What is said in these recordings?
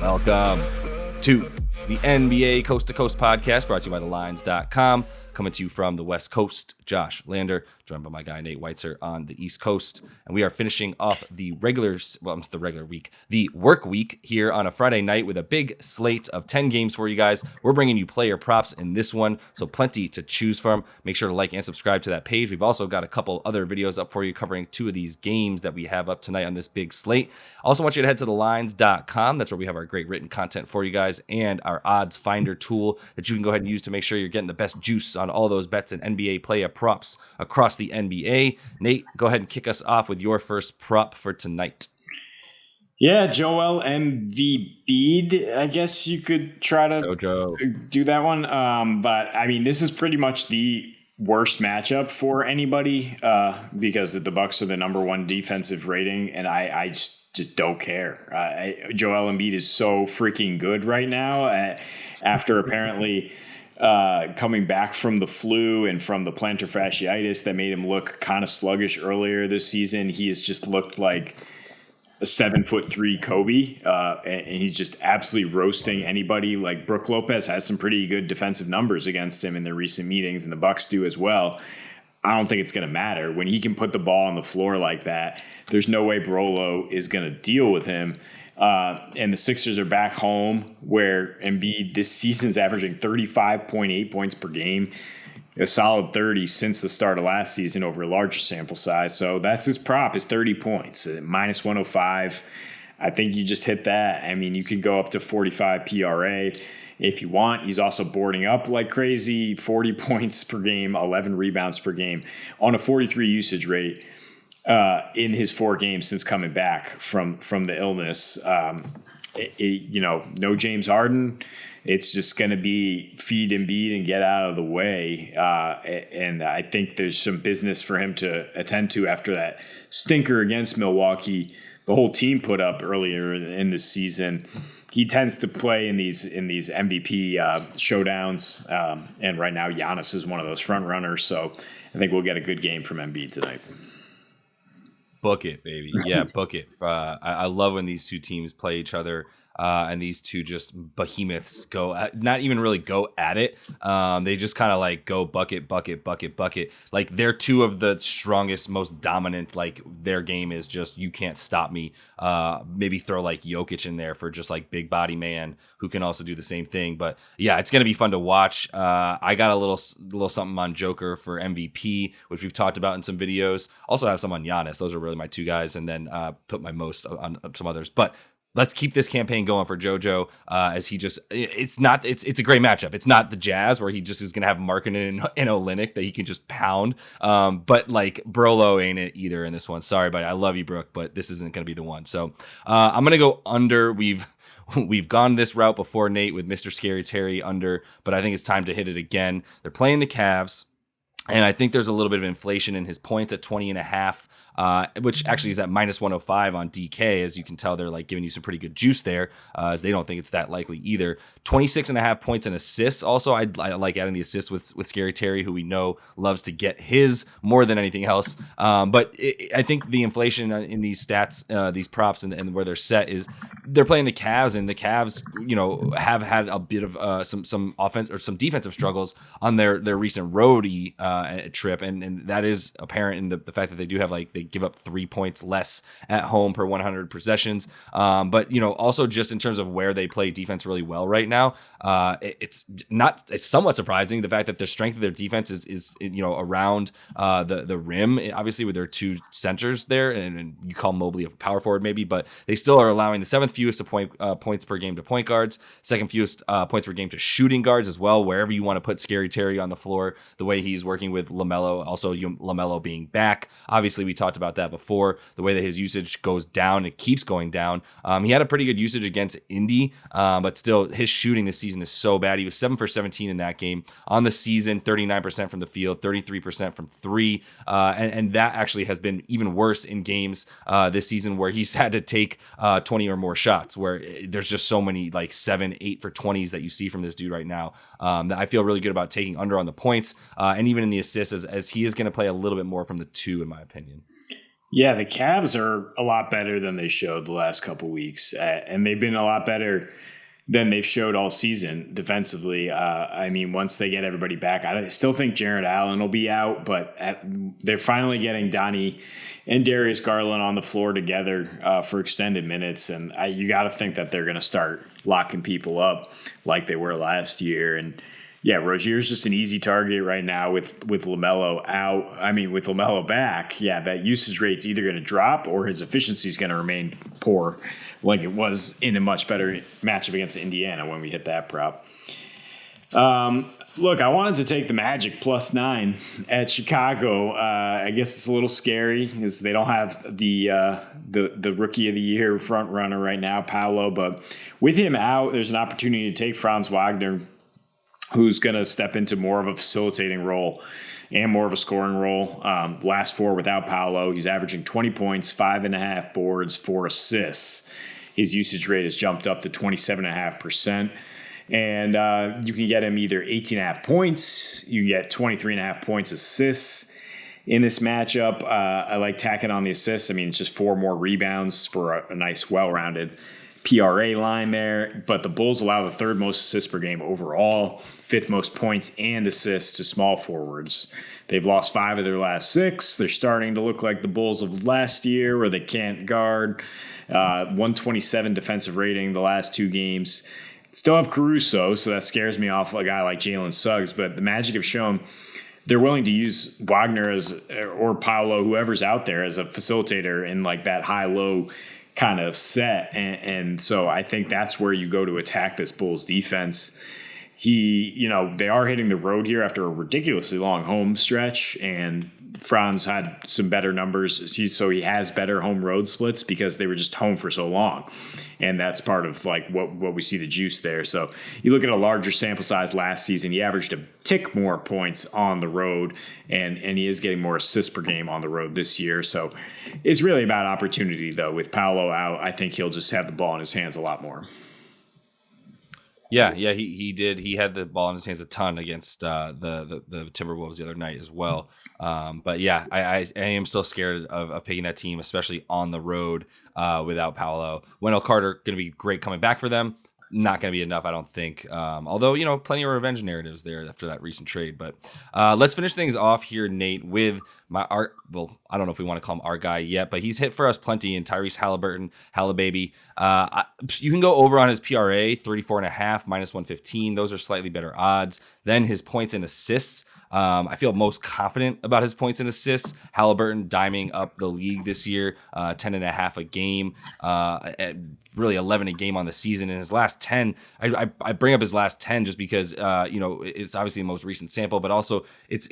Welcome to the NBA Coast to Coast podcast, brought to you by thelines.com. Coming to you from the West Coast, Josh Lander, joined by my guy Nate Weitzer on the East Coast. And we are finishing off the work week here on a Friday night with a big slate of 10 games for you guys. We're bringing you player props in this one, so plenty to choose from. Make sure to like and subscribe to that page. We've also got a couple other videos up for you covering two of these games that we have up tonight on this big slate. Also want you to head to thelines.com. That's where we have our great written content for you guys and our odds finder tool that you can go ahead and use to make sure you're getting the best juice on all those bets and NBA player props across the NBA. Nate, go ahead and kick us off with your first prop for tonight. Yeah, Joel Embiid. I guess you could try to do that one. But I mean, this is pretty much the worst matchup for anybody because the Bucks are the number one defensive rating, and I just don't care. Joel Embiid is so freaking good right now after apparently coming back from the flu and from the plantar fasciitis that made him look kind of sluggish earlier this season. He has just looked like a 7'3" Kobe, and he's just absolutely roasting anybody. Like Brook Lopez has some pretty good defensive numbers against him in their recent meetings, and the Bucks do as well. I don't think it's going to matter. When he can put the ball on the floor like that, there's no way Brolo is going to deal with him. And the Sixers are back home where Embiid this season's averaging 35.8 points per game, a solid 30 since the start of last season over a larger sample size. So that's his prop is 30 points, minus 105. I think you just hit that. I mean, you could go up to 45 PRA if you want. He's also boarding up like crazy, 40 points per game, 11 rebounds per game on a 43 usage rate. In his 4 games since coming back from the illness. No James Harden. It's just going to be feed Embiid and get out of the way. And I think there's some business for him to attend to after that stinker against Milwaukee. The whole team put up earlier in this season. He tends to play in these MVP showdowns. And right now Giannis is one of those front runners. So I think we'll get a good game from Embiid tonight. Book it, baby. Yeah, book it. I love when these two teams play each other and these two just behemoths not even really go at it. They just kind of like go bucket. Like they're two of the strongest, most dominant. Like their game is just you can't stop me. Maybe throw like Jokic in there for just like big body man who can also do the same thing. But yeah, it's gonna be fun to watch. I got a little something on Joker for MVP, which we've talked about in some videos. Also have some on Giannis. Those are really my two guys, and then put my most on some others. But let's keep this campaign going for JoJo as he just it's a great matchup. It's not the Jazz where he just is going to have Markkanen and Olynyk that he can just pound. But like Brolo ain't it either in this one. Sorry, buddy. I love you, Brooke, but this isn't going to be the one. So I'm going to go under. We've gone this route before, Nate, with Mr. Scary Terry under, but I think it's time to hit it again. They're playing the Cavs. And I think there's a little bit of inflation in his points at 20.5, which actually is at minus 105 on DK. As you can tell, they're like giving you some pretty good juice there, as they don't think it's that likely either. 26.5 points and assists. Also, I like adding the assists with Scary Terry, who we know loves to get his more than anything else. But I think the inflation in these stats, these props, and where they're set is they're playing the Cavs, and the Cavs, have had a bit of some offense or some defensive struggles on their recent roadie trip, and that is apparent in the fact that they do have they give up 3 points less at home per 100 possessions. But also just in terms of where they play defense really well right now, it's somewhat surprising the fact that the strength of their defense is around the rim, obviously with their two centers there, and you call Mobley a power forward maybe, but they still are allowing the 7th fewest points per game to point guards, 2nd fewest points per game to shooting guards as well. Wherever you want to put Scary Terry on the floor, the way he's working with LaMelo, also LaMelo being back. Obviously, we talked about that before, the way that his usage goes down, it keeps going down. He had a pretty good usage against Indy, but still his shooting this season is so bad. He was 7 for 17 in that game. On the season, 39% from the field, 33% from 3. And that actually has been even worse in games this season where he's had to take 20 or more shots, where there's just so many 7, 8 for 20s that you see from this dude right now that I feel really good about taking under on the points and even in the assists as he is going to play a little bit more from the 2, in my opinion. Yeah, the Cavs are a lot better than they showed the last couple weeks, and they've been a lot better than they've showed all season defensively. I mean, once they get everybody back, I still think Jarrett Allen will be out, but they're finally getting Donnie and Darius Garland on the floor together for extended minutes, and you got to think that they're going to start locking people up like they were last year. And yeah, Rozier's just an easy target right now with LaMelo out. I mean, with LaMelo back, yeah, that usage rate's either going to drop or his efficiency is going to remain poor, like it was in a much better matchup against Indiana when we hit that prop. Look, I wanted to take the Magic +9 at Chicago. I guess it's a little scary because they don't have the rookie of the year front runner right now, Paolo. But with him out, there's an opportunity to take Franz Wagner, who's going to step into more of a facilitating role and more of a scoring role. Last four without Paolo, he's averaging 20 points, 5.5 boards, 4 assists. His usage rate has jumped up to 27.5%. And you can get him either 18.5 points, you get 23.5 points assists in this matchup. I like tacking on the assists. I mean, it's just 4 more rebounds for a nice, well-rounded PRA line there, but the Bulls allow the 3rd most assists per game overall, 5th most points and assists to small forwards. They've lost 5 of their last 6. They're starting to look like the Bulls of last year where they can't guard. 127 defensive rating the last 2 games. Still have Caruso, so that scares me off a guy like Jalen Suggs, but the Magic have shown they're willing to use Wagner or Paolo, whoever's out there, as a facilitator in like that high-low kind of set. And so I think that's where you go to attack this Bulls defense. They are hitting the road here after a ridiculously long home stretch, and Franz had some better numbers. So he has better home road splits because they were just home for so long. And that's part of like what we see the juice there. So you look at a larger sample size last season, he averaged a tick more points on the road, and he is getting more assists per game on the road this year. So it's really about opportunity, though. With Paolo out, I think he'll just have the ball in his hands a lot more. Yeah, he did. He had the ball in his hands a ton against the Timberwolves the other night as well. But yeah, I am still scared of picking that team, especially on the road without Paolo. Wendell Carter going to be great coming back for them. Not going to be enough, I don't think. Although, plenty of revenge narratives there after that recent trade. But let's finish things off here, Nate, with I don't know if we want to call him our guy yet, but he's hit for us plenty in Tyrese Haliburton, Halibaby. You can go over on his PRA, 34.5, -115. Those are slightly better odds than his points and assists. I feel most confident about his points and assists. Haliburton diming up the league this year, 10.5 a game, really 11 a game on the season. In his last 10, I bring up his last 10 just because it's obviously the most recent sample, but also it's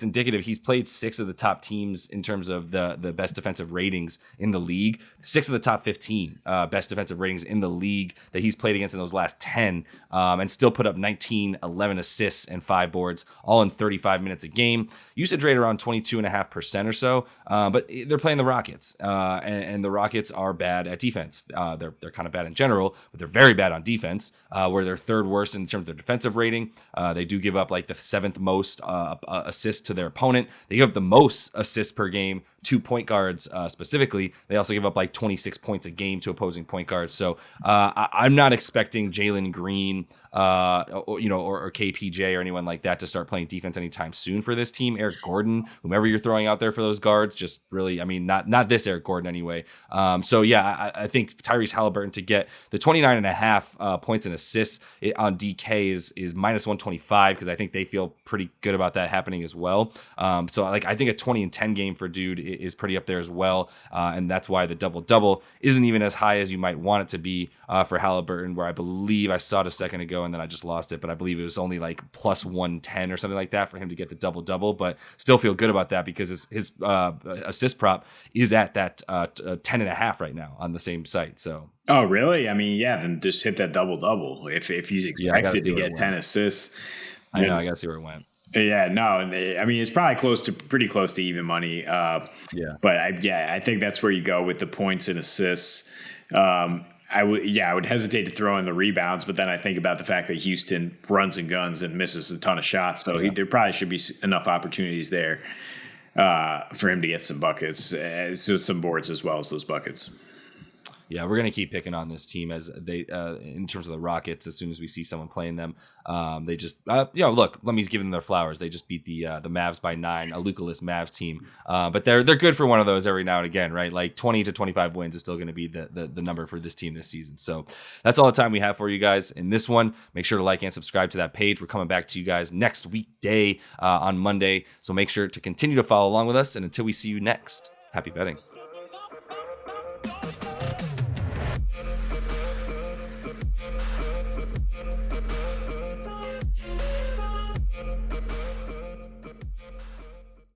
indicative. He's played 6 of the top teams in terms of the best defensive ratings in the league. 6 of the top 15 best defensive ratings in the league that he's played against in those last 10, and still put up 19, 11 assists and 5 boards, all in 35 minutes a game. Usage rate around 22.5% or so, but they're playing the Rockets, and the Rockets are bad at defense. They're kind of bad in general, but they're very bad on defense, where they're 3rd worst in terms of their defensive rating. They do give up like the 7th most assists to their opponent. They give up the most assists per game to point guards specifically. They also give up like 26 points a game to opposing point guards. So I'm not expecting Jalen Green or KPJ or anyone like that to start playing defense anytime soon for this team. Eric Gordon, whomever you're throwing out there for those guards, just really, not this Eric Gordon anyway. So yeah, I think Tyrese Haliburton to get the 29.5 points and assists on DK is -125, because I think they feel pretty good about that happening as well. So I think a 20 and 10 game for dude is pretty up there as well. And that's why the double-double isn't even as high as you might want it to be for Haliburton, where I believe I saw it a second ago and then I just lost it, but I believe it was only like +110 or something like that for him to get the double-double, but still feel good about that because his assist prop is at that 10.5 right now on the same site. So. Oh, really? I mean, yeah, then just hit that double-double. If he's expected to get 10 assists. I know, I got to see where it went. Yeah, no, I mean, it's probably pretty close to even money. But I think that's where you go with the points and assists. I would hesitate to throw in the rebounds, but then I think about the fact that Houston runs and guns and misses a ton of shots. So there probably should be enough opportunities there. for him to get some buckets, so some boards as well as those buckets. Yeah, we're gonna keep picking on this team as they, in terms of the Rockets. As soon as we see someone playing them, they just, look. Let me give them their flowers. They just beat the Mavs by 9, a Luka-less Mavs team. But they're good for one of those every now and again, right? Like 20 to 25 wins is still going to be the number for this team this season. So that's all the time we have for you guys in this one. Make sure to like and subscribe to that page. We're coming back to you guys next weekday on Monday. So make sure to continue to follow along with us. And until we see you next, happy betting.